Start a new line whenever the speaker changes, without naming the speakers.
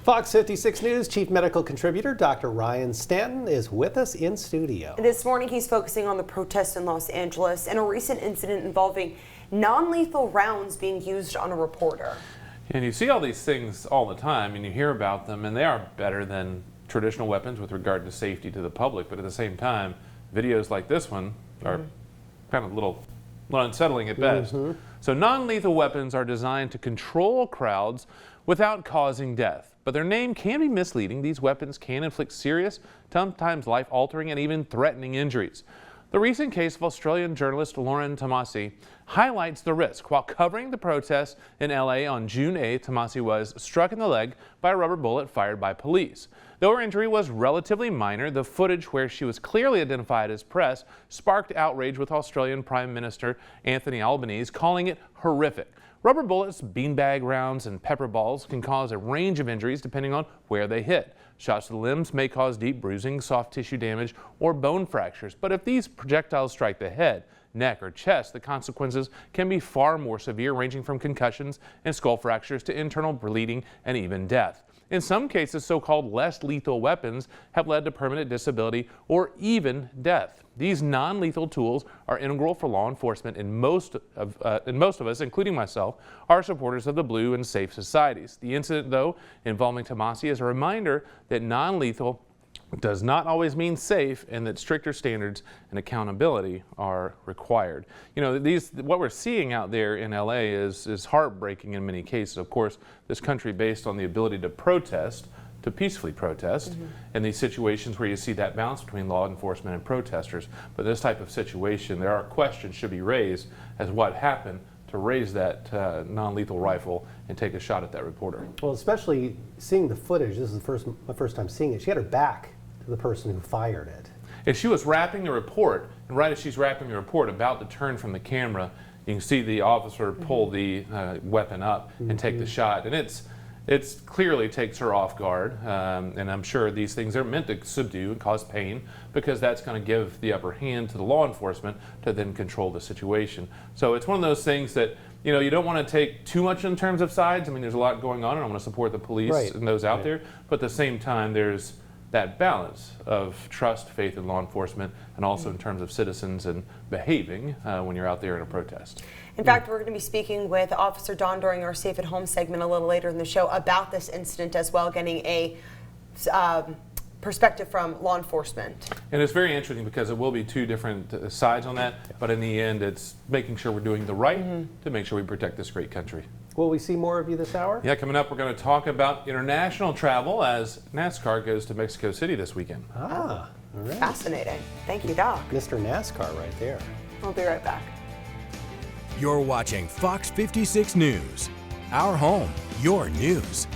Fox 56 News Chief Medical Contributor Dr. Ryan Stanton is with us in studio.
This morning he's focusing on the protests in Los Angeles and a recent incident involving non-lethal rounds being used on a reporter.
And you see all these things all the time and you hear about them, and they are better than traditional weapons with regard to safety to the public, but at the same time videos like this one are kind of a little unsettling at best. So non-lethal weapons are designed to control crowds without causing death, but their name can be misleading. These weapons can inflict serious, sometimes life-altering and even threatening injuries. The recent case of Australian journalist Lauren Tomasi highlights the risk. While covering the protests in LA on June 8th, Tomasi was struck in the leg by a rubber bullet fired by police. Though her injury was relatively minor, the footage where she was clearly identified as press sparked outrage, with Australian Prime Minister Anthony Albanese calling it horrific. Rubber bullets, beanbag rounds, and pepper balls can cause a range of injuries depending on where they hit. Shots to the limbs may cause deep bruising, soft tissue damage, or bone fractures. But if these projectiles strike the head, neck, or chest, the consequences can be far more severe, ranging from concussions and skull fractures to internal bleeding and even death. In some cases, so-called less lethal weapons have led to permanent disability or even death. These non-lethal tools are integral for law enforcement, and most of us, including myself, are supporters of the blue and safe societies. The incident, though, involving Tomasi is a reminder that non-lethal does not always mean safe, and that stricter standards and accountability are required. You know, what we're seeing out there in LA is heartbreaking in many cases. Of course, this country based on the ability to protest, to peacefully protest, in these situations where you see that balance between law enforcement and protesters. But this type of situation, there are questions should be raised as what happened to raise that non-lethal rifle and take a shot at that reporter.
Well, especially seeing the footage, this is my first time seeing it. She had her back to the person who fired it.
If she was wrapping the report, and right as she's wrapping the report, about to turn from the camera, you can see the officer pull the weapon up and take the shot. And it clearly takes her off guard, and I'm sure these things are meant to subdue and cause pain, because that's going to give the upper hand to the law enforcement to then control the situation. So it's one of those things that, you know, you don't want to take too much in terms of sides. I mean, there's a lot going on, and I want to support the police and those out there, but at the same time, there's that balance of trust, faith in law enforcement, and also in terms of citizens and behaving when you're out there in a protest.
In fact, we're going to be speaking with Officer Don during our Safe at Home segment a little later in the show about this incident as well, getting a perspective from law enforcement.
And it's very interesting because it will be two different sides on that, but in the end, it's making sure we're doing the right to make sure we protect this great country.
Will we see more of you this hour?
Yeah, coming up, we're going to talk about international travel as NASCAR goes to Mexico City this weekend.
Ah, all right.
Fascinating. Thank you, Doc.
Mr. NASCAR right there.
We'll be right back.
You're watching Fox 56 News. Our home, your news.